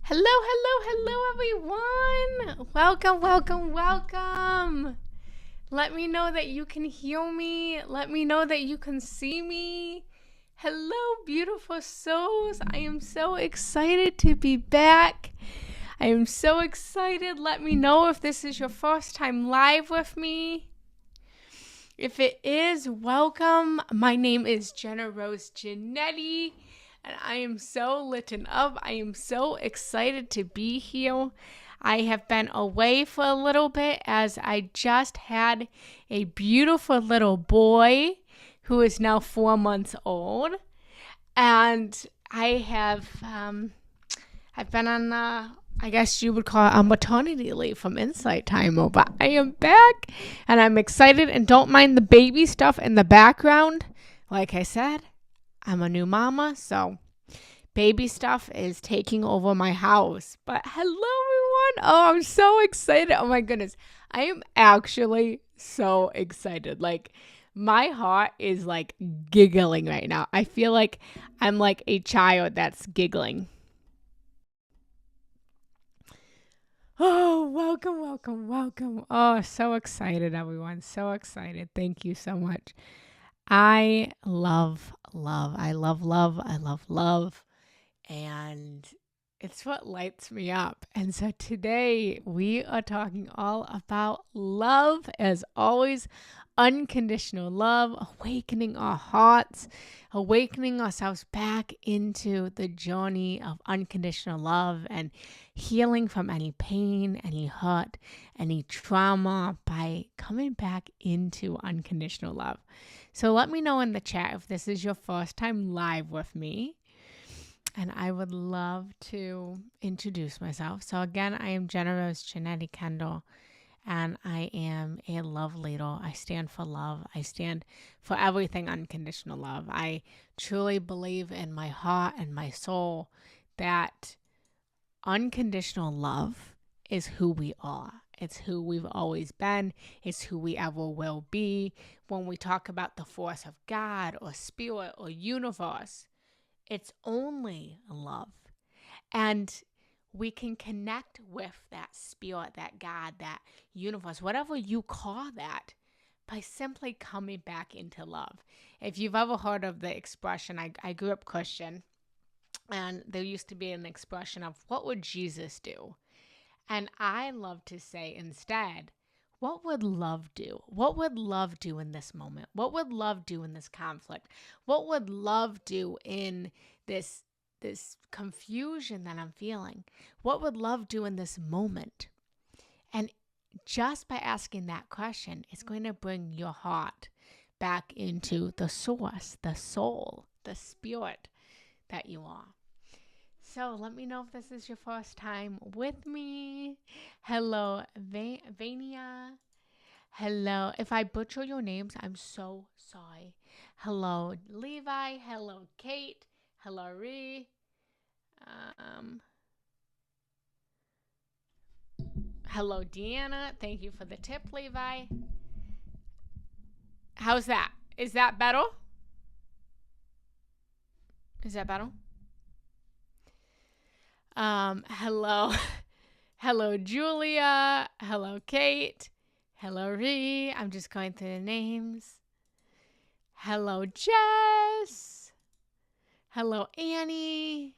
Hello, hello, hello, everyone. Welcome, welcome, welcome. Let me know that you can hear me. Let me know that you can see me. Hello, beautiful souls. I am so excited to be back. I am so excited. Let me know if this is your first time live with me. If it is, welcome. My name is Genna Rose Giannetti, and I am so lit up. I am so excited to be here. I have been away for a little bit as I just had a beautiful little boy who is now 4 months old. And I've been on, I guess you would call it a maternity leave from Insight Timer, but I am back and I'm excited and don't mind the baby stuff in the background. Like I said, I'm a new mama, so baby stuff is taking over my house. But hello, everyone. Oh, I'm so excited. Oh, my goodness. I am actually so excited. Like, my heart is like giggling right now. I feel like I'm like a child that's giggling. Oh, welcome, welcome, welcome. Oh, so excited, everyone. So excited. Thank you so much. I love love. I love love. I love love. And it's what lights me up. And so today we are talking all about love, as always, unconditional love, awakening our hearts, awakening ourselves back into the journey of unconditional love and healing from any pain, any hurt, any trauma by coming back into unconditional love. So let me know in the chat if this is your first time live with me. And I would love to introduce myself. So again, I am Genna Rose Giannetti Kendall, and I am a love leader. I stand for love. I stand for everything unconditional love. I truly believe in my heart and my soul that unconditional love is who we are. It's who we've always been. It's who we ever will be. When we talk about the force of God or spirit or universe, it's only love. And we can connect with that spirit, that God, that universe, whatever you call that, by simply coming back into love. If you've ever heard of the expression, I grew up Christian, and there used to be an expression of, what would Jesus do? And I love to say instead, what would love do? What would love do in this moment? What would love do in this conflict? What would love do in this confusion that I'm feeling? What would love do in this moment? And just by asking that question, it's going to bring your heart back into the source, the soul, the spirit that you are. So let me know if this is your first time with me. Hello, Vania. Hello. If I butcher your names, I'm so sorry. Hello, Levi. Hello, Kate. Hello, Ree. Hello, Deanna. Thank you for the tip, Levi. How's that? Is that better? Is that better? Hello. Hello, Julia. Hello, Kate. Hello, Ree. I'm just going through the names. Hello, Jess. Hello, Annie.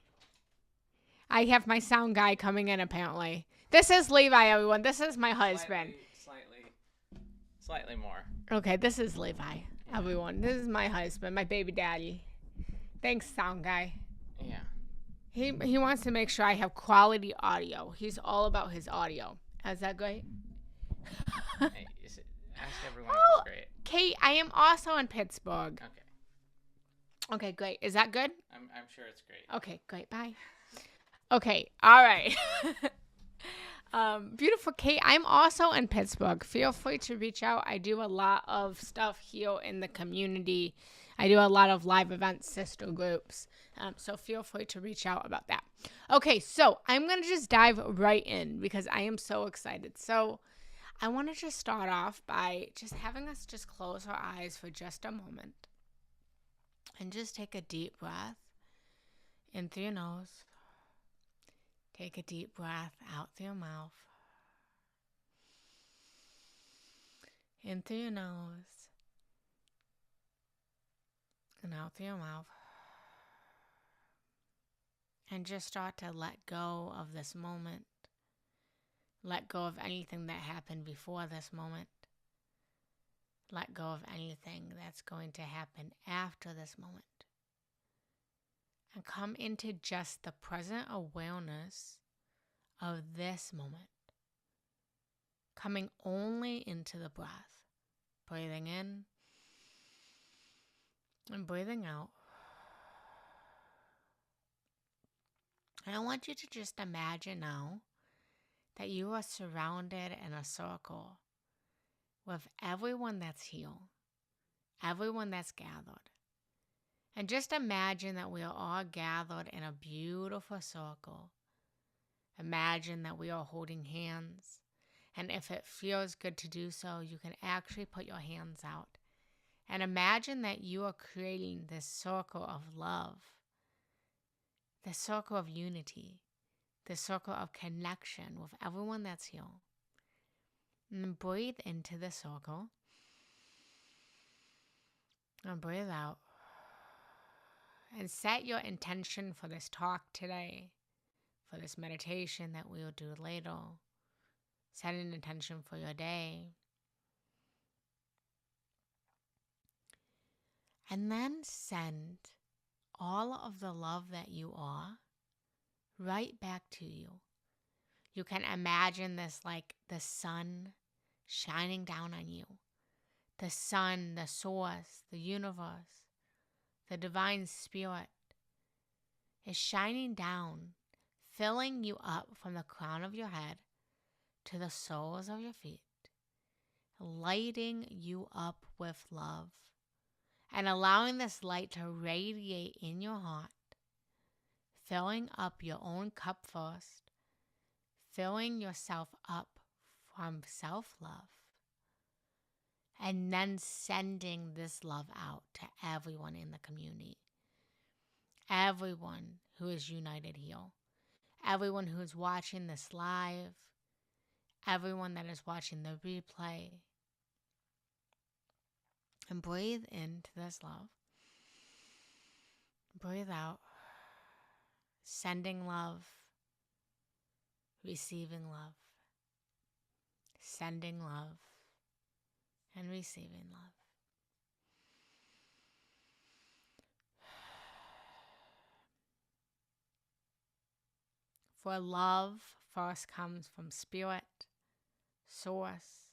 I have my sound guy coming in, apparently. This is Levi, everyone. This is my husband. Slightly more. Okay, this is Levi, everyone. This is my husband, my baby daddy. Thanks, sound guy. Yeah. He wants to make sure I have quality audio. He's all about his audio. Is that great? Hey, ask everyone if it's great. Kate, I am also in Pittsburgh. Okay. Okay, great. Is that good? I'm sure it's great. Okay, great. Bye. Okay, all right. Beautiful Kate, I'm also in Pittsburgh. Feel free to reach out. I do a lot of stuff here in the community. I do a lot of live events, sister groups. So feel free to reach out about that. Okay, so I'm going to just dive right in because I am so excited. So I want to just start off by just having us just close our eyes for just a moment and just take a deep breath in through your nose. Take a deep breath out through your mouth, in through your nose, and out through your mouth. And just start to let go of this moment. Let go of anything that happened before this moment. Let go of anything that's going to happen after this moment. And come into just the present awareness of this moment. Coming only into the breath. Breathing in and breathing out. And I want you to just imagine now that you are surrounded in a circle with everyone that's here, everyone that's gathered. And just imagine that we are all gathered in a beautiful circle. Imagine that we are holding hands. And if it feels good to do so, you can actually put your hands out. And imagine that you are creating this circle of love, this circle of unity, this circle of connection with everyone that's here. And then breathe into the circle. And breathe out. And set your intention for this talk today, for this meditation that we will do later. Set an intention for your day. And then send all of the love that you are right back to you. You can imagine this like the sun shining down on you. The sun, the source, the universe, the divine spirit is shining down, filling you up from the crown of your head to the soles of your feet, lighting you up with love, and allowing this light to radiate in your heart, filling up your own cup first, filling yourself up from self-love, and then sending this love out to everyone in the community, everyone who is united here, everyone who is watching this live, everyone that is watching the replay. And breathe into this love. Breathe out. Sending love. Receiving love. Sending love. And receiving love. For love first comes from spirit, source,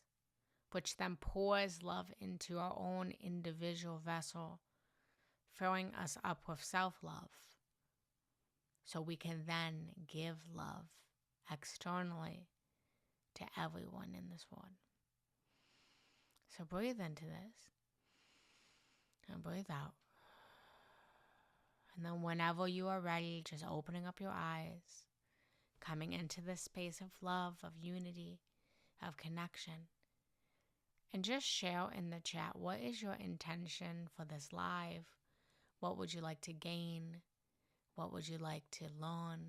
which then pours love into our own individual vessel, filling us up with self-love, so we can then give love externally to everyone in this world. So breathe into this and breathe out. And then whenever you are ready, just opening up your eyes, coming into this space of love, of unity, of connection. And just share in the chat, what is your intention for this live? What would you like to gain? What would you like to learn?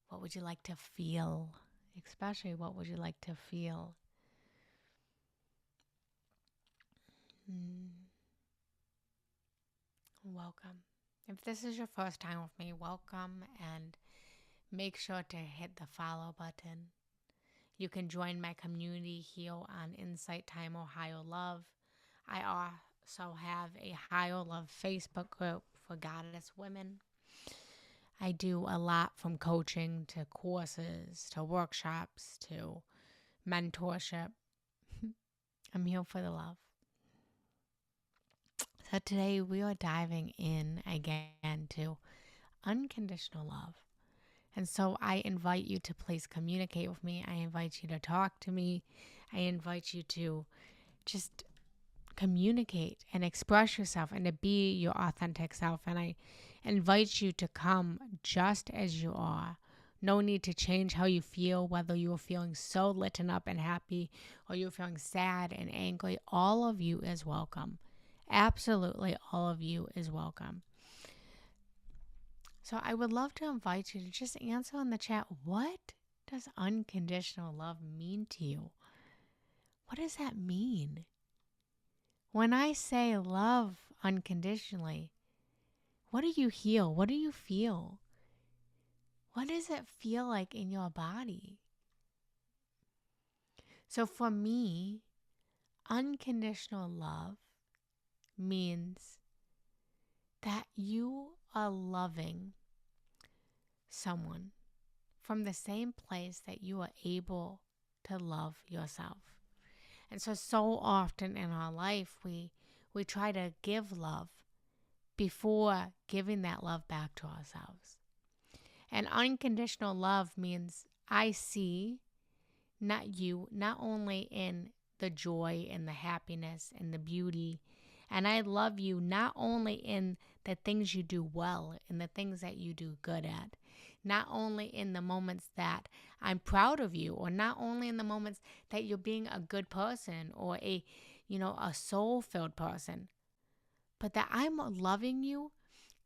What would you like to feel? Especially, what would you like to feel? Welcome. If this is your first time with me, welcome, and make sure to hit the follow button. You can join my community here on Insight Time or Higher Love. I also have a Higher Love Facebook group for goddess women. I do a lot from coaching to courses to workshops to mentorship. I'm here for the love. So today we are diving in again to unconditional love. And so I invite you to please communicate with me. I invite you to talk to me. I invite you to just communicate and express yourself and to be your authentic self. And I invite you to come just as you are. No need to change how you feel, whether you are feeling so lit up and happy or you're feeling sad and angry. All of you is welcome. Absolutely all of you is welcome. So I would love to invite you to just answer in the chat, what does unconditional love mean to you? What does that mean? When I say love unconditionally, what do you heal? What do you feel? What does it feel like in your body? So for me, unconditional love means that you are loving someone from the same place that you are able to love yourself. And so often in our life, we try to give love before giving that love back to ourselves. And unconditional love means I see not only in the joy and the happiness and the beauty, and I love you not only in the things you do well and the things that you do good at, not only in the moments that I'm proud of you, or not only in the moments that you're being a good person or a soul-filled person, but that I'm loving you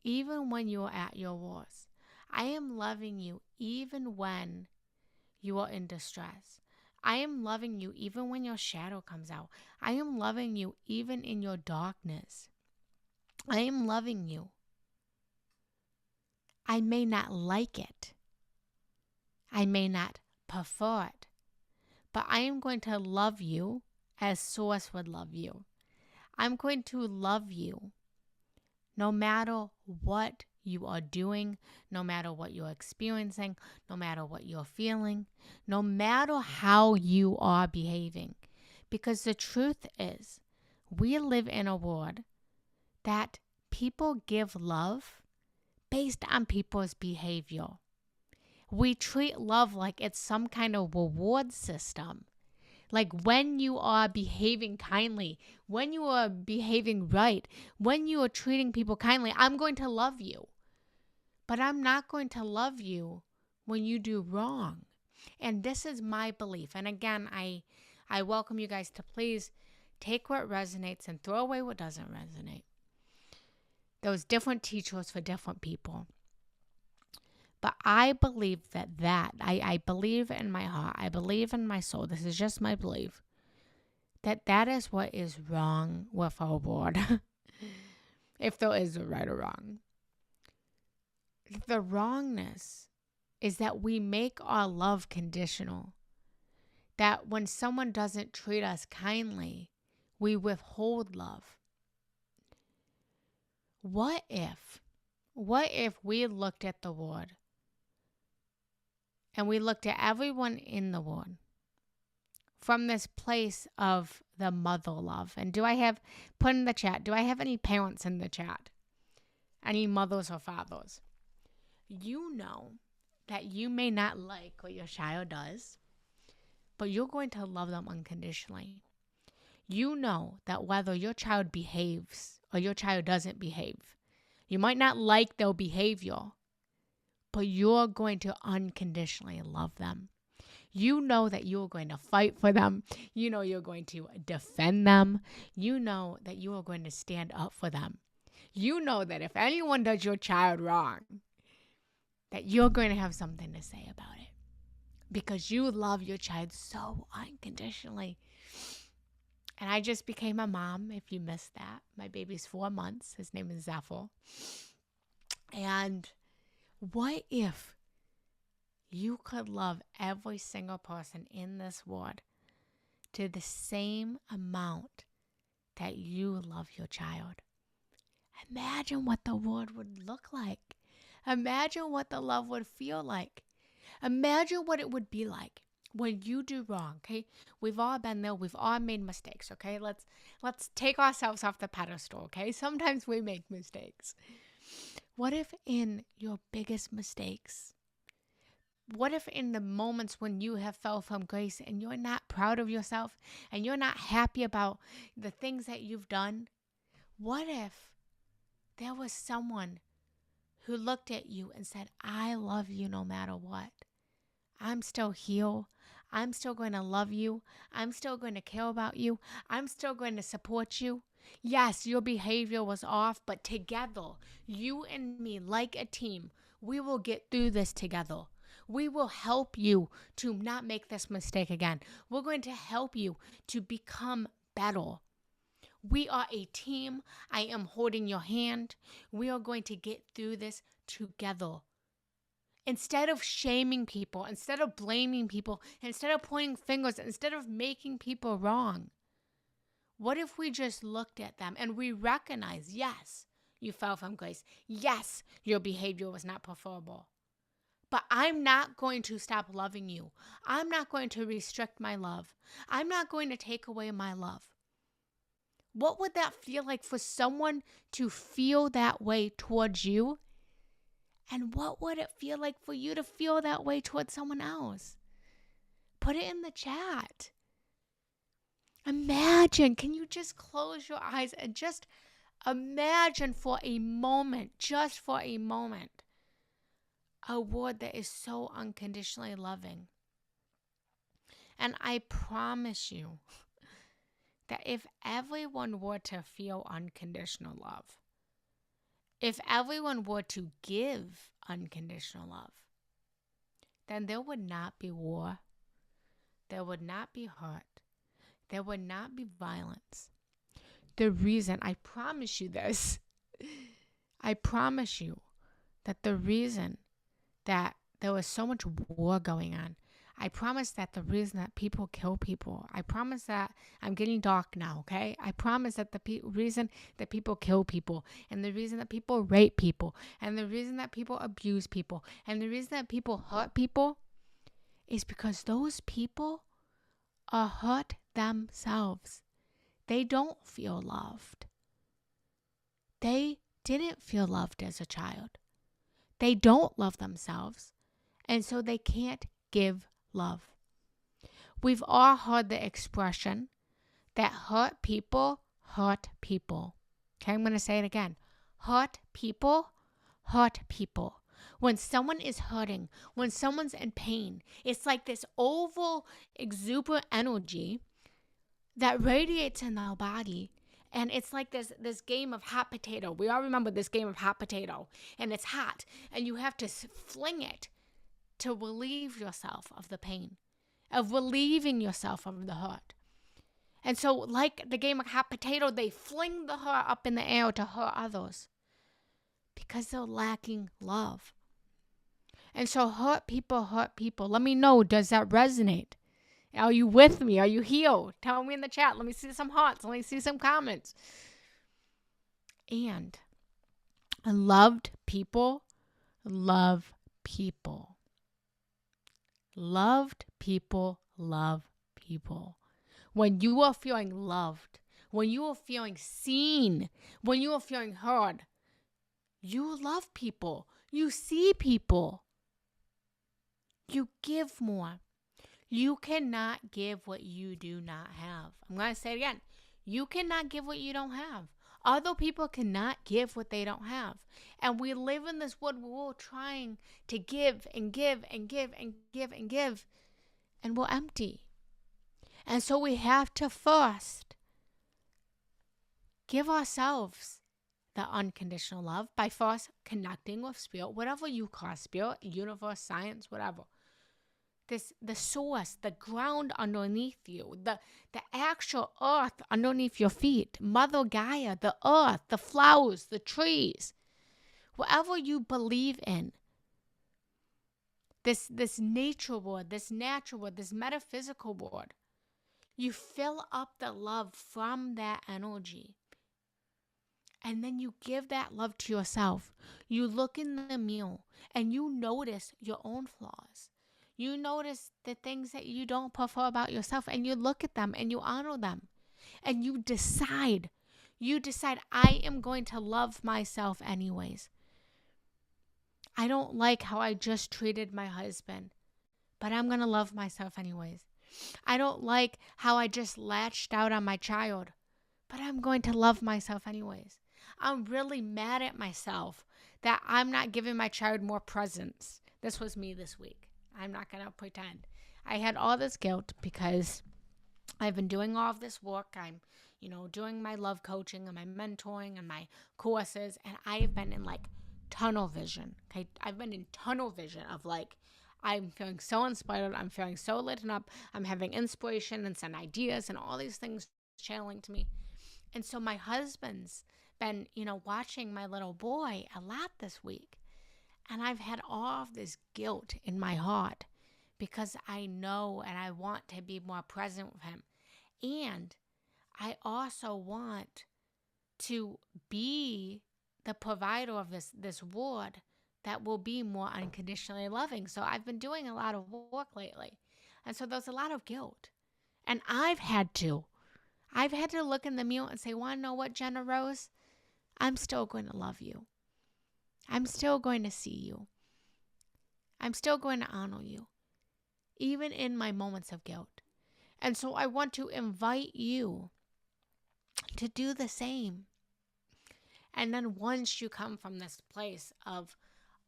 even when you're at your worst. I am loving you even when you are in distress. I am loving you even when your shadow comes out. I am loving you even in your darkness. I am loving you. I may not like it. I may not prefer it. But I am going to love you as Source would love you. I'm going to love you no matter what you are doing, no matter what you're experiencing, no matter what you're feeling, no matter how you are behaving. Because the truth is, we live in a world that people give love based on people's behavior. We treat love like it's some kind of reward system. Like when you are behaving kindly, when you are behaving right, when you are treating people kindly, I'm going to love you. But I'm not going to love you when you do wrong. And this is my belief. And again, I welcome you guys to please take what resonates and throw away what doesn't resonate. Those different teachers for different people. But I believe I believe in my heart, I believe in my soul, this is just my belief, that is what is wrong with our world. If there is a right or wrong. The wrongness is that we make our love conditional. That when someone doesn't treat us kindly, we withhold love. What if we looked at the world and we looked at everyone in the world from this place of the mother love? And put in the chat, do I have any parents in the chat? Any mothers or fathers? You know that you may not like what your child does, but you're going to love them unconditionally. You know that whether your child behaves or your child doesn't behave, you might not like their behavior, but you're going to unconditionally love them. You know that you're going to fight for them. You know you're going to defend them. You know that you are going to stand up for them. You know that if anyone does your child wrong, that you're going to have something to say about it because you love your child so unconditionally. And I just became a mom, if you missed that. My baby's 4 months. His name is Zephyr. And what if you could love every single person in this world to the same amount that you love your child? Imagine what the world would look like. Imagine what the love would feel like. Imagine what it would be like when you do wrong, okay? We've all been there. We've all made mistakes, okay? Let's take ourselves off the pedestal, okay? Sometimes we make mistakes. What if in your biggest mistakes, what if in the moments when you have fell from grace and you're not proud of yourself and you're not happy about the things that you've done, what if there was someone who looked at you and said, I love you no matter what. I'm still here. I'm still going to love you. I'm still going to care about you. I'm still going to support you. Yes, your behavior was off, but together, you and me, like a team, We will get through this together. We will help you to not make this mistake again. We're going to help you to become better. We are a team. I am holding your hand. We are going to get through this together. Instead of shaming people, instead of blaming people, instead of pointing fingers, instead of making people wrong, what if we just looked at them and we recognize, yes, you fell from grace. Yes, your behavior was not preferable. But I'm not going to stop loving you. I'm not going to restrict my love. I'm not going to take away my love. What would that feel like for someone to feel that way towards you? And what would it feel like for you to feel that way towards someone else? Put it in the chat. Imagine, can you just close your eyes and just imagine for a moment, just for a moment, a word that is so unconditionally loving. And I promise you that if everyone were to feel unconditional love, if everyone were to give unconditional love, then there would not be war, there would not be hurt, there would not be violence. The reason, I promise you this, I promise you that the reason that there was so much war going on, I promise that the reason that people kill people, I promise that, I'm getting dark now, okay? I promise that the reason that people kill people, and the reason that people rape people, and the reason that people abuse people, and the reason that people hurt people is because those people are hurt themselves. They don't feel loved. They didn't feel loved as a child. They don't love themselves, and so they can't give love. We've all heard the expression that hurt people hurt people. Okay, I'm going to say it again. Hurt people hurt people. When someone is hurting, when someone's in pain, it's like this oval, exuberant energy that radiates in our body. And it's like this game of hot potato. We all remember this game of hot potato. And it's hot. And you have to fling it to relieve yourself of the pain, of relieving yourself of the hurt. And so, like the game of hot potato, they fling the hurt up in the air to hurt others because they're lacking love. And so hurt people hurt people. Let me know, does that resonate? Are you with me? Are you healed? Tell me in the chat. Let me see some hearts. Let me see some comments. And loved people love people. Loved people love people. When you are feeling loved, when you are feeling seen, when you are feeling heard, you love people. You see people. You give more. You cannot give what you do not have. I'm going to say it again. You cannot give what you don't have. Other people cannot give what they don't have. And we live in this world where we're trying to give and give and give and give and give. And we're empty. And so we have to first give ourselves the unconditional love by first connecting with spirit, whatever you call spirit, universe, science, whatever. The source, the ground underneath you, the actual earth underneath your feet, Mother Gaia, the earth, the flowers, the trees, whatever you believe in. This nature word, this natural word, this metaphysical word. You fill up the love from that energy. And then you give that love to yourself. You look in the mirror and you notice your own flaws. You notice the things that you don't prefer about yourself, and you look at them and you honor them. And you decide, I am going to love myself anyways. I don't like how I just treated my husband, but I'm going to love myself anyways. I don't like how I just latched out on my child, but I'm going to love myself anyways. I'm really mad at myself that I'm not giving my child more presents. This was me this week. I'm not going to pretend. I had all this guilt because I've been doing all of this work. I'm, doing my love coaching and my mentoring and my courses. And I have been in like tunnel vision. Okay, I've been in tunnel vision of like, I'm feeling so inspired. I'm feeling so lit up. I'm having inspiration and some ideas and all these things channeling to me. And so my husband's been, watching my little boy a lot this week. And I've had all of this guilt in my heart because I know and I want to be more present with him. And I also want to be the provider of this word that will be more unconditionally loving. So I've been doing a lot of work lately. And so there's a lot of guilt. And I've had to look in the mirror and say, "Want to know what, Genna Rose? I'm still going to love you. I'm still going to see you. I'm still going to honor you, even in my moments of guilt." And so I want to invite you to do the same. And then once you come from this place of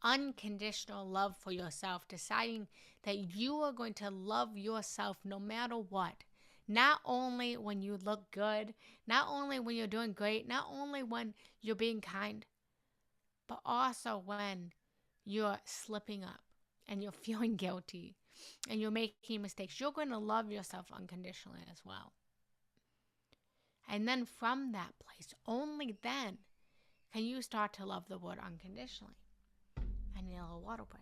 unconditional love for yourself, deciding that you are going to love yourself no matter what, not only when you look good, not only when you're doing great, not only when you're being kind, but also when you're slipping up and you're feeling guilty and you're making mistakes, you're going to love yourself unconditionally as well. And then from that place, only then can you start to love the word unconditionally. I need a little water break.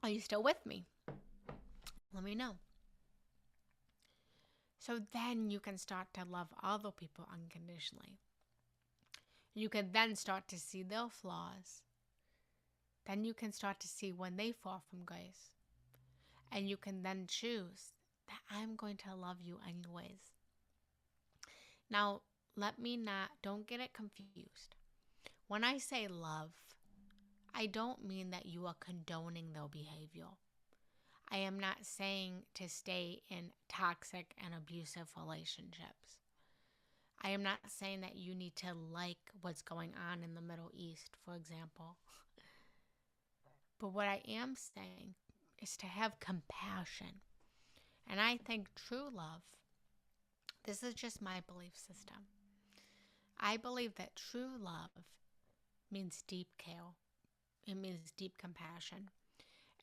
Are you still with me? Let me know. So then you can start to love other people unconditionally. You can then start to see their flaws. Then you can start to see when they fall from grace. And you can then choose that I'm going to love you anyways. Now, don't get it confused. When I say love, I don't mean that you are condoning their behavior. I am not saying to stay in toxic and abusive relationships. I am not saying that you need to like what's going on in the Middle East, for example. But what I am saying is to have compassion. And I think true love, this is just my belief system. I believe that true love means deep care. It means deep compassion.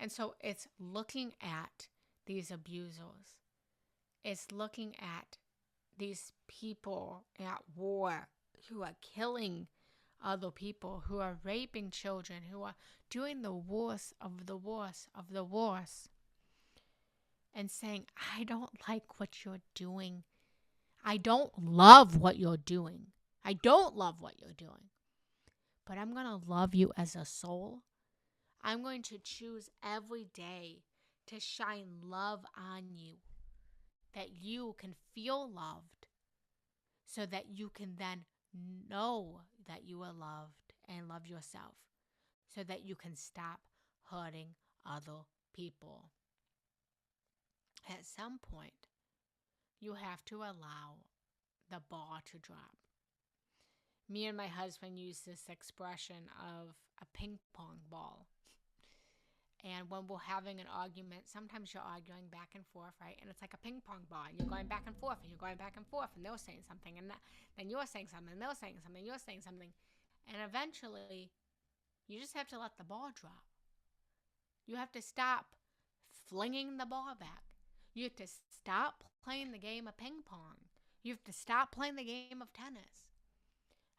And so it's looking at these abusers. It's looking at these people at war who are killing other people, who are raping children, who are doing the worst of the worst of the worst, and saying, I don't like what you're doing. I don't love what you're doing. I don't love what you're doing. But I'm going to love you as a soul. I'm going to choose every day to shine love on you, that you can feel loved, so that you can then know that you are loved and love yourself, so that you can stop hurting other people. At some point, you have to allow the ball to drop. Me and my husband use this expression of a ping pong ball. And when we're having an argument, sometimes you're arguing back and forth, right? And it's like a ping pong ball. And you're going back and forth, and you're going back and forth, and they're saying something, and then you're saying something, and they're saying something, you're saying something. And eventually, you just have to let the ball drop. You have to stop flinging the ball back. You have to stop playing the game of ping pong. You have to stop playing the game of tennis.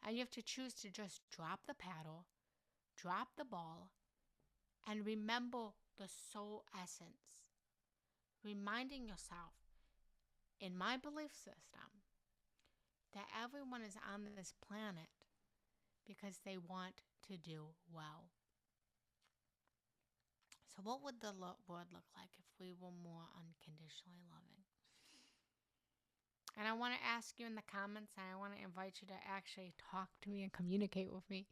And you have to choose to just drop the paddle, drop the ball, and remember the soul essence. Reminding yourself, in my belief system, that everyone is on this planet because they want to do well. So, what would the world look like if we were more unconditionally loving? And I want to ask you in the comments, and I want to invite you to actually talk to me and communicate with me.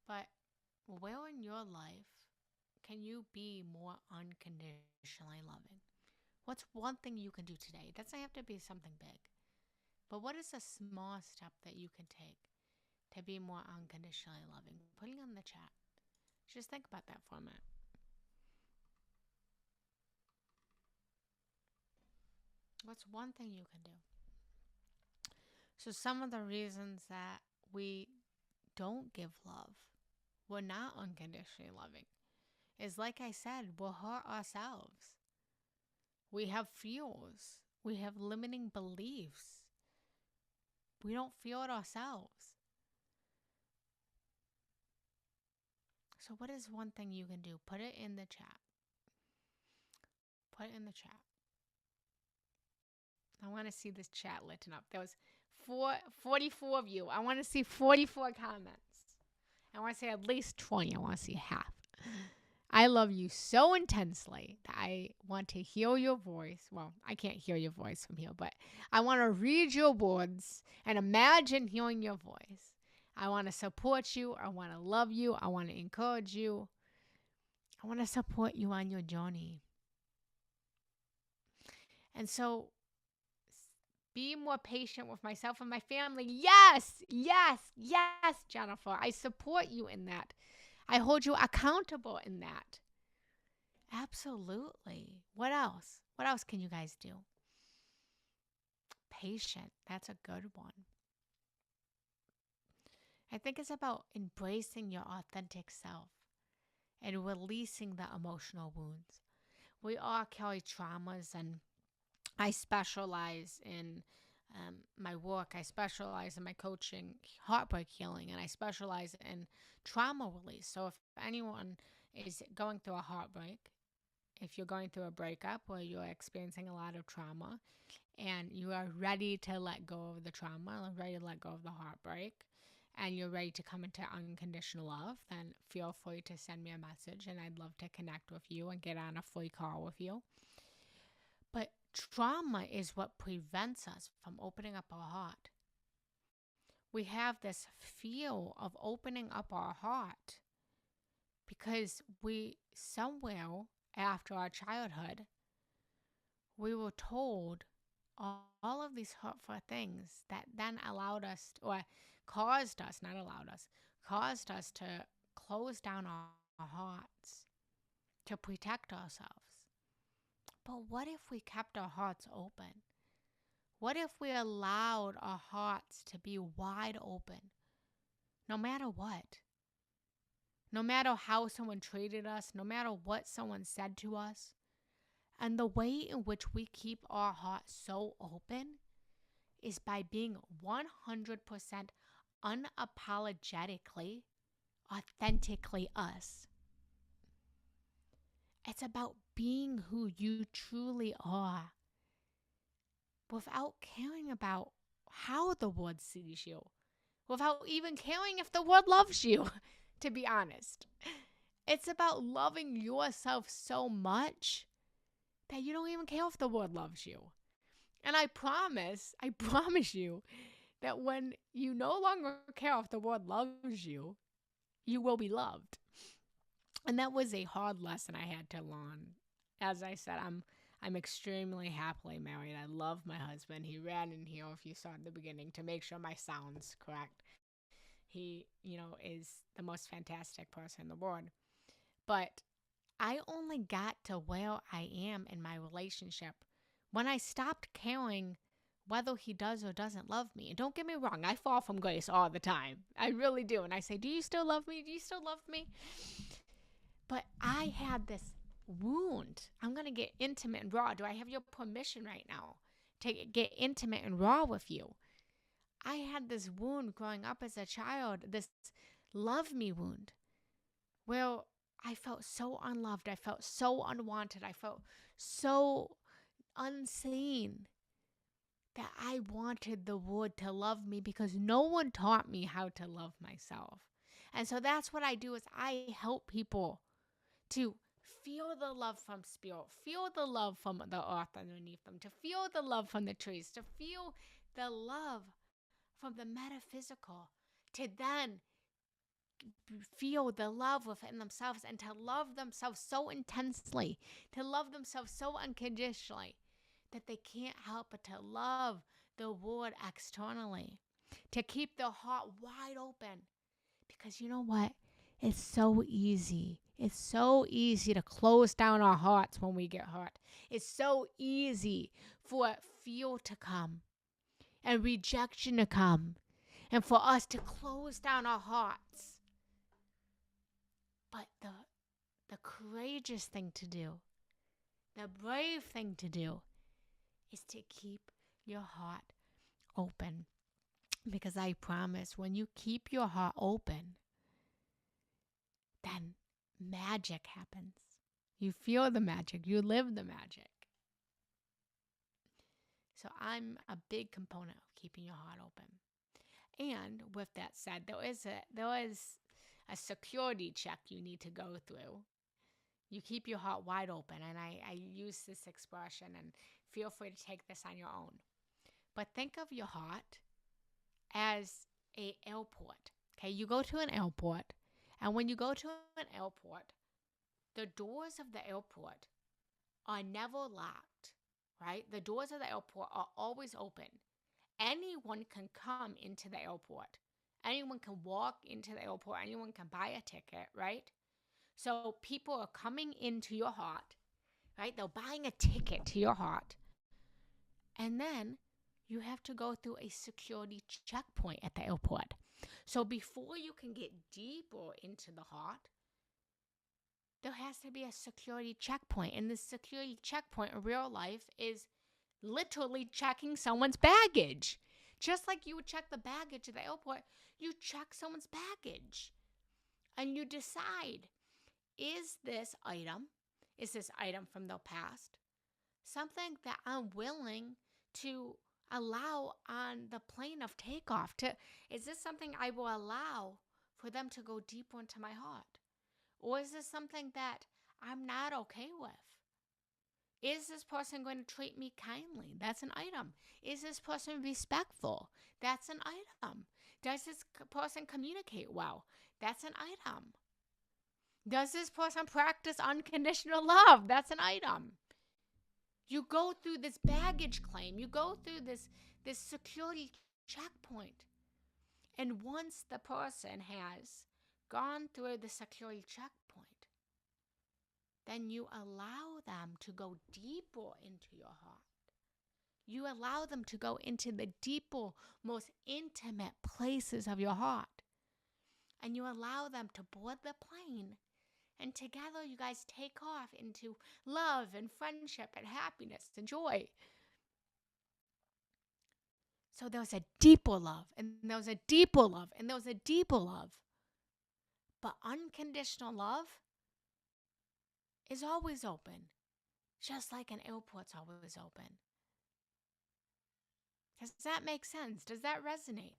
But where in your life can you be more unconditionally loving? What's one thing you can do today? It doesn't have to be something big. But what is a small step that you can take to be more unconditionally loving? Put it in the chat. Just think about that for a minute. What's one thing you can do? So some of the reasons that we don't give love. We're not unconditionally loving. It's like I said, we'll hurt ourselves. We have fears. We have limiting beliefs. We don't feel it ourselves. So, what is one thing you can do? Put it in the chat. Put it in the chat. I want to see this chat lit up. There was 44 of you. I want to see 44 comments. I want to see at least 20. I want to see half. I love you so intensely that I want to hear your voice. Well, I can't hear your voice from here, but I want to read your words and imagine hearing your voice. I want to support you. I want to love you. I want to encourage you. I want to support you on your journey. And so be more patient with myself and my family. Yes, yes, yes, Jennifer. I support you in that. I hold you accountable in that. Absolutely. What else? What else can you guys do? Patient. That's a good one. I think it's about embracing your authentic self and releasing the emotional wounds. We all carry traumas, and I specialize in my work. I specialize in my coaching, heartbreak healing, and I specialize in trauma release. So if anyone is going through a heartbreak, if you're going through a breakup or you're experiencing a lot of trauma and you are ready to let go of the trauma, ready to let go of the heartbreak, and you're ready to come into unconditional love, then feel free to send me a message and I'd love to connect with you and get on a free call with you. But trauma is what prevents us from opening up our heart. We have this fear of opening up our heart because we somewhere after our childhood, we were told all of these hurtful things that then allowed us, or caused us, not allowed us, caused us to close down our hearts to protect ourselves. But what if we kept our hearts open? What if we allowed our hearts to be wide open, no matter what? No matter how someone treated us, no matter what someone said to us. And the way in which we keep our hearts so open is by being 100% unapologetically, authentically us. It's about being who you truly are without caring about how the world sees you, without even caring if the world loves you, to be honest. It's about loving yourself so much that you don't even care if the world loves you. And I promise you that when you no longer care if the world loves you, you will be loved. And that was a hard lesson I had to learn. As I said, I'm extremely happily married. I love my husband. He ran in here, if you saw at the beginning, to make sure my sound's correct. He, is the most fantastic person in the world. But I only got to where I am in my relationship when I stopped caring whether he does or doesn't love me. And don't get me wrong, I fall from grace all the time. I really do. And I say, do you still love me? Do you still love me? But I had this wound. I'm going to get intimate and raw. Do I have your permission right now to get intimate and raw with you? I had this wound growing up as a child, this love me wound, where I felt so unloved. I felt so unwanted. I felt so unseen that I wanted the world to love me because no one taught me how to love myself. And so that's what I do is I help people to feel the love from spirit, feel the love from the earth underneath them, to feel the love from the trees, to feel the love from the metaphysical, to then feel the love within themselves and to love themselves so intensely, to love themselves so unconditionally that they can't help but to love the world externally, to keep their heart wide open. Because you know what? It's so easy. It's so easy to close down our hearts when we get hurt. It's so easy for fear to come and rejection to come and for us to close down our hearts. But the courageous thing to do, the brave thing to do, is to keep your heart open. Because I promise, when you keep your heart open, then magic happens. You feel the magic, you live the magic. So I'm a big component of keeping your heart open. And with that said, there is a security check you need to go through. You keep your heart wide open, and I use this expression, and feel free to take this on your own. But think of your heart as a airport. Okay, you go to an airport, and when you go to an airport, the doors of the airport are never locked, right? The doors of the airport are always open. Anyone can come into the airport. Anyone can walk into the airport. Anyone can buy a ticket, right? So people are coming into your heart, right? They're buying a ticket to your heart. And then you have to go through a security checkpoint at the airport. So before you can get deeper into the heart, there has to be a security checkpoint. And the security checkpoint in real life is literally checking someone's baggage. Just like you would check the baggage at the airport, you check someone's baggage. And you decide, is this item from the past, something that I'm willing to allow on the plane of takeoff? Is this something I will allow for them to go deeper into my heart? Or is this something that I'm not okay with? Is this person going to treat me kindly? That's an item. Is this person respectful? That's an item. Does this person communicate well? That's an item. Does this person practice unconditional love? That's an item. You go through this baggage claim. You go through this security checkpoint. And once the person has gone through the security checkpoint, then you allow them to go deeper into your heart. You allow them to go into the deeper, most intimate places of your heart. And you allow them to board the plane. And together you guys take off into love and friendship and happiness and joy. So there's a deeper love, and there's a deeper love, and there's a deeper love. But unconditional love is always open, just like an airport's always open. Does that make sense? Does that resonate?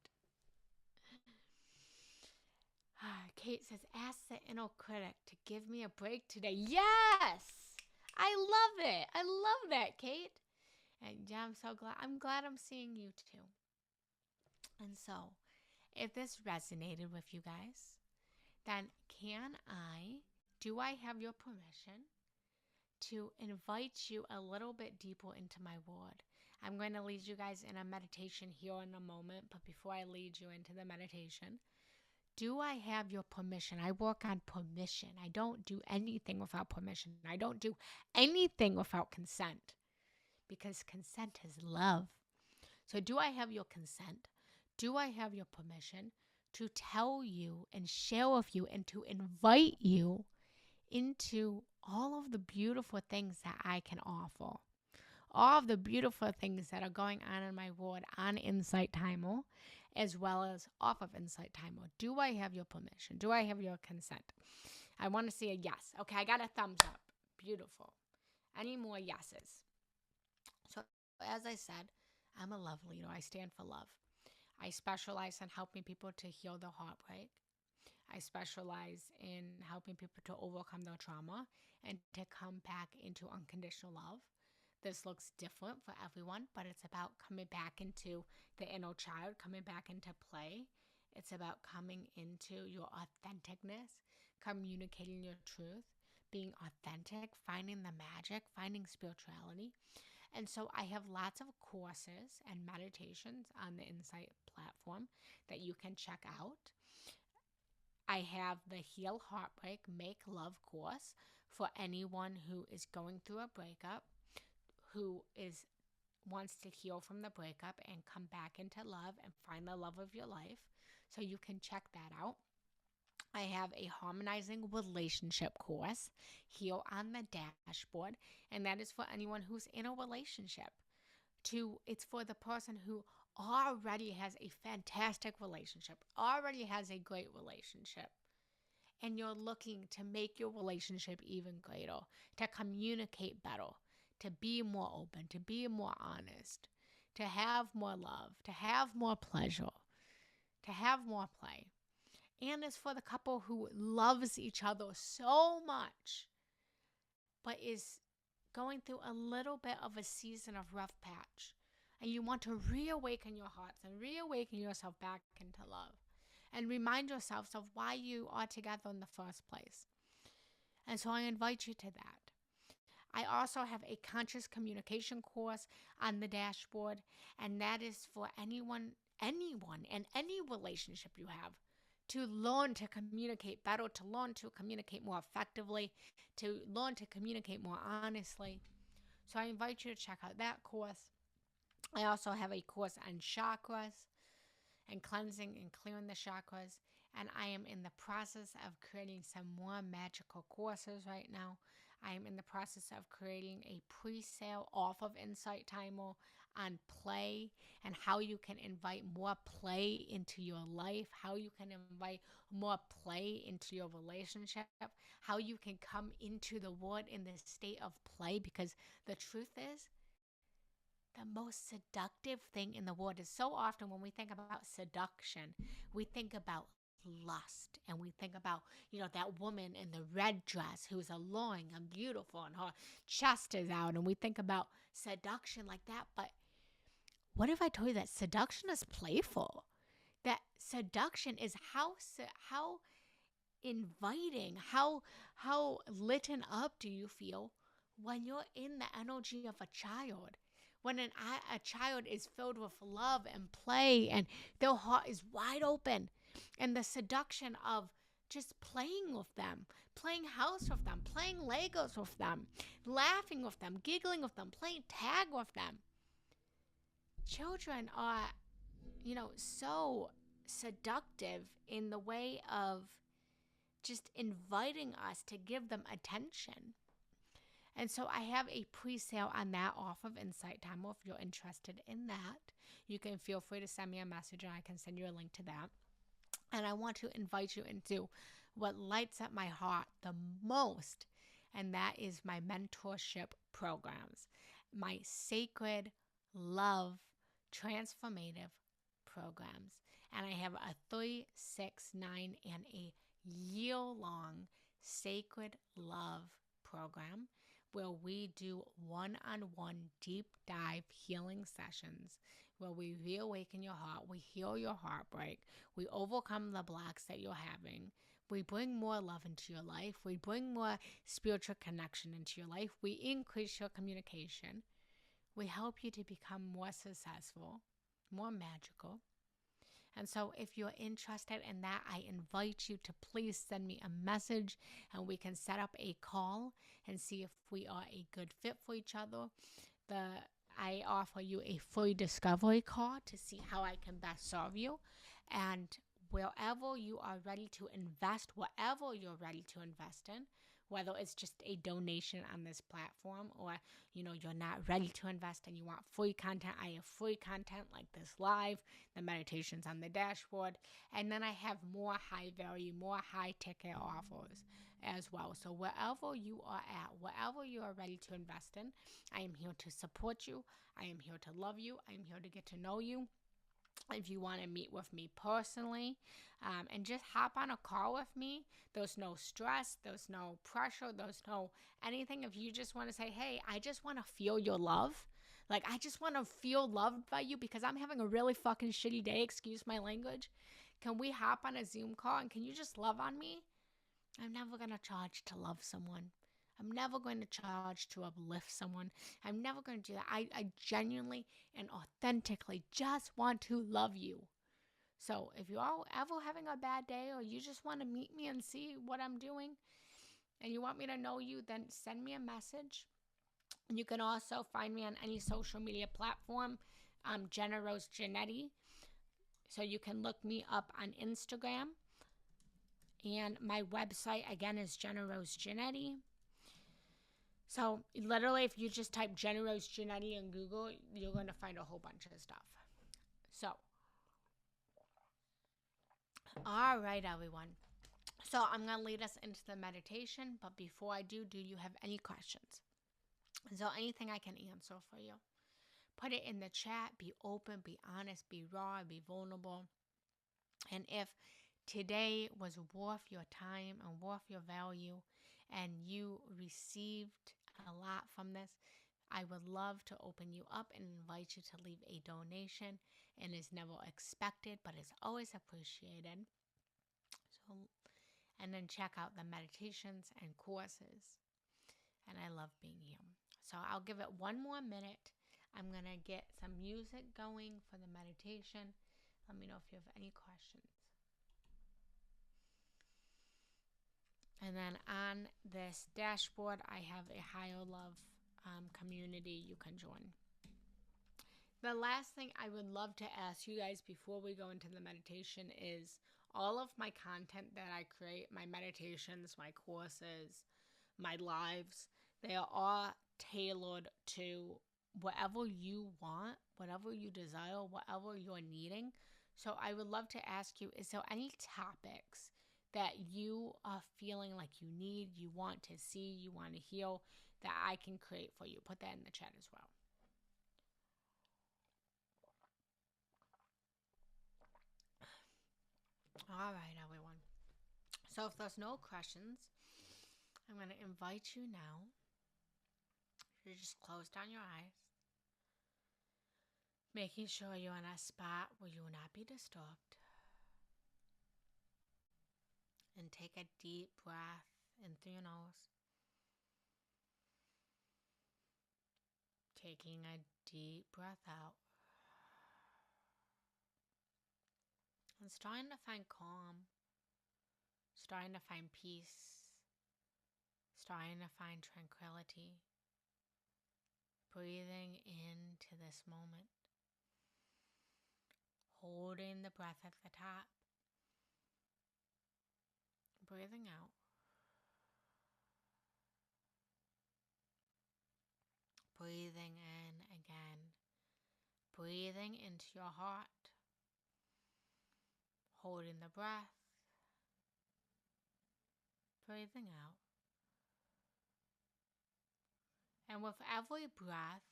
Kate says, ask the inner critic to give me a break today. Yes! I love it. I love that, Kate. And yeah, I'm so glad. I'm glad I'm seeing you too. And so, if this resonated with you guys, then do I have your permission to invite you a little bit deeper into my word? I'm going to lead you guys in a meditation here in a moment, but before I lead you into the meditation, do I have your permission? I work on permission. I don't do anything without permission. I don't do anything without consent, because consent is love. So do I have your consent? Do I have your permission to tell you and share with you and to invite you into all of the beautiful things that I can offer? All of the beautiful things that are going on in my world on Insight Timer, as well as off of Insight Timer. Do I have your permission? Do I have your consent? I want to see a yes. Okay, I got a thumbs up. Beautiful. Any more yeses? So, as I said, I'm a love leader. I stand for love. I specialize in helping people to heal their heartbreak. I specialize in helping people to overcome their trauma and to come back into unconditional love. This looks different for everyone, but it's about coming back into the inner child, coming back into play. It's about coming into your authenticness, communicating your truth, being authentic, finding the magic, finding spirituality. And so I have lots of courses and meditations on the Insight platform that you can check out. I have the Heal Heartbreak, Make Love course for anyone who is going through a breakup, who is wants to heal from the breakup and come back into love and find the love of your life. So you can check that out. I have a harmonizing relationship course, Heal on the Dashboard, and that is for anyone who's in a relationship. It's for the person who already has a fantastic relationship, already has a great relationship, and you're looking to make your relationship even greater, to communicate better, to be more open, to be more honest, to have more love, to have more pleasure, to have more play. And it's for the couple who loves each other so much, but is going through a little bit of a season of rough patch. And you want to reawaken your hearts and reawaken yourself back into love. And remind yourselves of why you are together in the first place. And so I invite you to that. I also have a conscious communication course on the dashboard, and that is for anyone, in any relationship you have, to learn to communicate better, to learn to communicate more effectively, to learn to communicate more honestly. So I invite you to check out that course. I also have a course on chakras and cleansing and clearing the chakras. And I am in the process of creating some more magical courses right now. I am in the process of creating a pre-sale off of Insight Timer on play and how you can invite more play into your life, how you can invite more play into your relationship, how you can come into the world in the state of play, because the truth is, the most seductive thing in the world is, so often when we think about seduction, we think about lust, and we think about, that woman in the red dress who's alluring and beautiful and her chest is out, and we think about seduction like that. But what if I told you that seduction is playful? That seduction is how inviting, how lit up do you feel when you're in the energy of a child? When a child is filled with love and play, and their heart is wide open, and the seduction of just playing with them, playing house with them, playing Legos with them, laughing with them, giggling with them, playing tag with them. Children are, so seductive in the way of just inviting us to give them attention. And so I have a pre-sale on that off of Insight Time. If you're interested in that, you can feel free to send me a message and I can send you a link to that. And I want to invite you into what lights up my heart the most, and that is my mentorship programs, my sacred love transformative programs. And I have a 3, 6, 9, and a year-long sacred love program where we do one-on-one deep dive healing sessions where we reawaken your heart, we heal your heartbreak, we overcome the blocks that you're having, we bring more love into your life, we bring more spiritual connection into your life, we increase your communication, we help you to become more successful, more magical. And so if you're interested in that, I invite you to please send me a message and we can set up a call and see if we are a good fit for each other. I offer you a free discovery call to see how I can best serve you. And wherever you are ready to invest, whatever you're ready to invest in, whether it's just a donation on this platform or you're not ready to invest and you want free content, I have free content like this live, the meditations on the dashboard, and then I have more high value, more high ticket offers as well. So wherever you are at, wherever you are ready to invest in, I am here to support you, I am here to love you, I am here to get to know you. If you want to meet with me personally and just hop on a call with me, there's no stress, there's no pressure, there's no anything. If you just want to say, hey, I just want to feel your love, like I just want to feel loved by you because I'm having a really fucking shitty day, excuse my language, can we hop on a Zoom call and can you just love on me? I'm never going to charge to love someone. I'm never going to charge to uplift someone. I'm never going to do that. I genuinely and authentically just want to love you. So if you're ever having a bad day or you just want to meet me and see what I'm doing and you want me to know you, then send me a message. You can also find me on any social media platform, Genna Rose Giannetti. So you can look me up on Instagram. And my website, again, is Genna Rose Giannetti. So literally, if you just type Genna Rose Giannetti in Google, you're going to find a whole bunch of stuff. So, all right, everyone. So I'm going to lead us into the meditation. But before I do you have any questions? Is there anything I can answer for you? Put it in the chat. Be open, be honest, be raw, be vulnerable. And if today was worth your time and worth your value and you received a lot from this, I would love to open you up and invite you to leave a donation. And is never expected, but is always appreciated. So, and then check out the meditations and courses. And I love being here. So I'll give it one more minute. I'm going to get some music going for the meditation. Let me know if you have any questions. And then on this dashboard, I have a higher love community you can join. The last thing I would love to ask you guys before we go into the meditation is all of my content that I create, my meditations, my courses, my lives, they are all tailored to whatever you want, whatever you desire, whatever you're needing. So I would love to ask you, is there any topics that you are feeling like you need, you want to see, you want to heal that I can create for you? Put that in the chat as well. All right, everyone. So if there's no questions, I'm going to invite you now to just close down your eyes, making sure you're in a spot where you will not be disturbed. And take a deep breath in through your nose. Taking a deep breath out. And starting to find calm. Starting to find peace. Starting to find tranquility. Breathing into this moment. Holding the breath at the top. Breathing out. Breathing in again. Breathing into your heart. Holding the breath. Breathing out. And with every breath,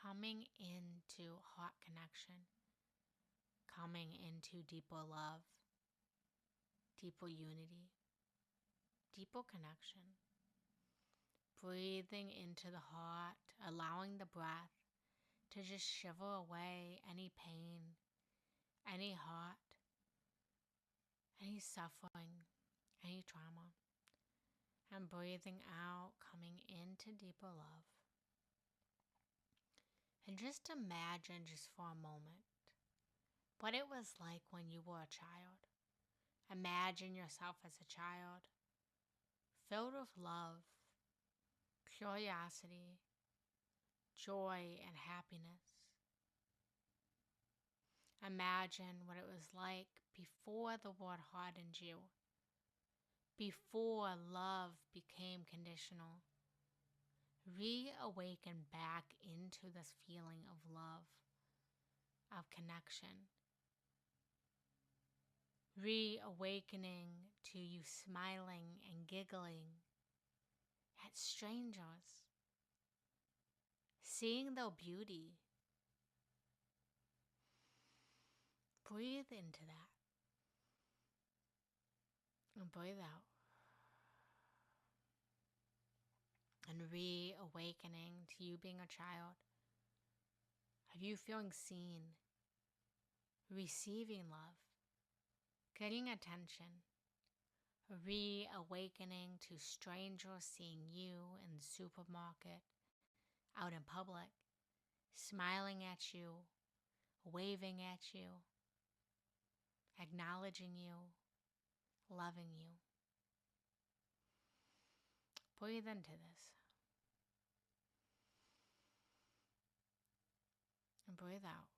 coming into heart connection. Coming into deeper love. Deeper unity. Deeper connection. Breathing into the heart, allowing the breath to just shiver away any pain, any hurt, any suffering, any trauma. And breathing out, coming into deeper love. And just imagine, just for a moment, what it was like when you were a child. Imagine yourself as a child, filled with love, curiosity, joy, and happiness. Imagine what it was like before the world hardened you, before love became conditional. Reawaken back into this feeling of love, of connection. Reawakening to you smiling and giggling at strangers, seeing their beauty. Breathe into that and breathe out. And reawakening to you being a child, of you feeling seen, receiving love, getting attention. Reawakening to strangers seeing you in the supermarket, out in public, smiling at you, waving at you, acknowledging you, loving you. Breathe into this. breathe out.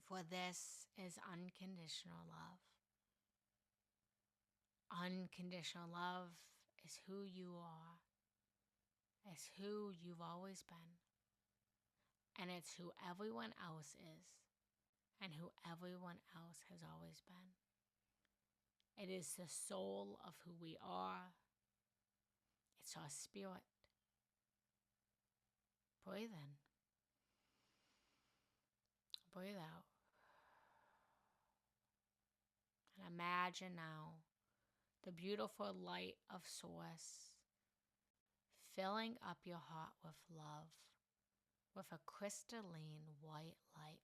For this is unconditional love. Unconditional love is who you are. It's who you've always been. And it's who everyone else is. And who everyone else has always been. It is the soul of who we are. It's our spirit. Breathe in. Breathe out. And imagine now the beautiful light of Source filling up your heart with love, with a crystalline white light,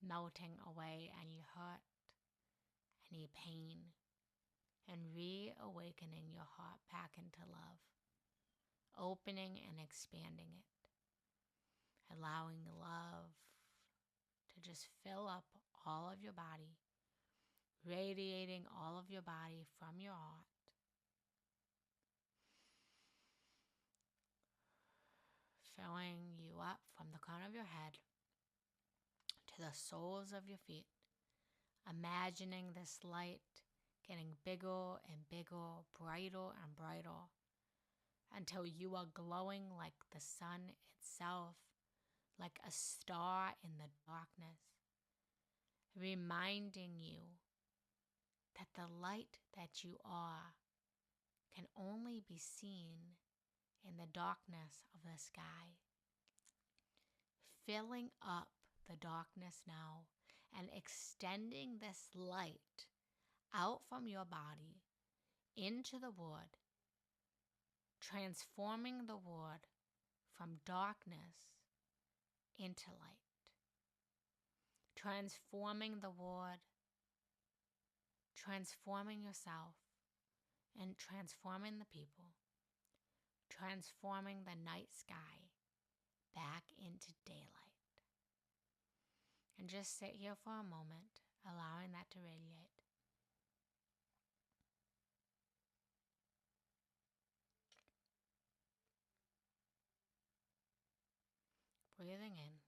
melting away any hurt, any pain, and reawakening your heart back into love, opening and expanding it, allowing love to just fill up all of your body, radiating all of your body from your heart. Filling you up from the crown of your head to the soles of your feet. Imagining this light getting bigger and bigger, brighter and brighter, until you are glowing like the sun itself, like a star in the darkness, reminding you that the light that you are can only be seen in the darkness of the sky. Filling up the darkness now and extending this light out from your body into the wood, transforming the wood from darkness into light, transforming the wood, transforming yourself, and transforming the people, transforming the night sky back into daylight. And just sit here for a moment, allowing that to radiate. Breathing in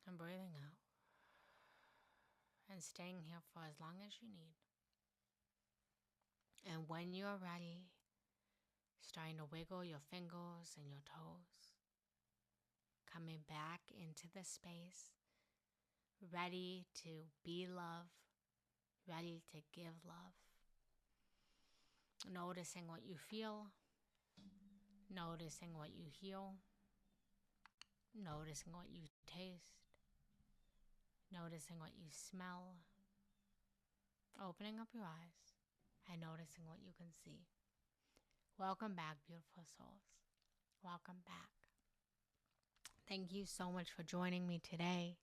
and breathing out. And staying here for as long as you need. And when you're ready, starting to wiggle your fingers and your toes. Coming back into the space, ready to be love, ready to give love. Noticing what you feel, noticing what you hear, noticing what you taste, noticing what you smell, opening up your eyes, and noticing what you can see. Welcome back, beautiful souls. Welcome back. Thank you so much for joining me today.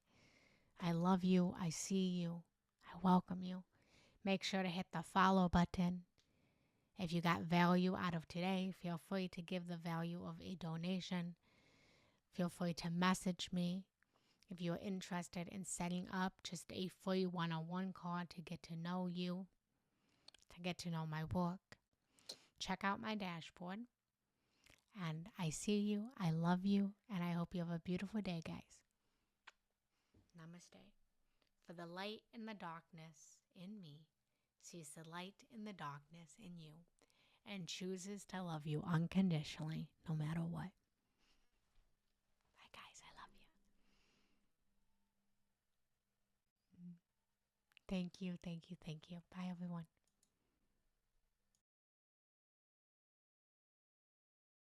I love you. I see you. I welcome you. Make sure to hit the follow button. If you got value out of today, feel free to give the value of a donation. Feel free to message me if you're interested in setting up just a free one-on-one call to get to know you, to get to know my work. Check out my dashboard. And I see you, I love you, and I hope you have a beautiful day, guys. Namaste. For the light in the darkness in me sees the light in the darkness in you and chooses to love you unconditionally, no matter what. Bye, guys. I love you. Thank you, thank you, thank you. Bye, everyone.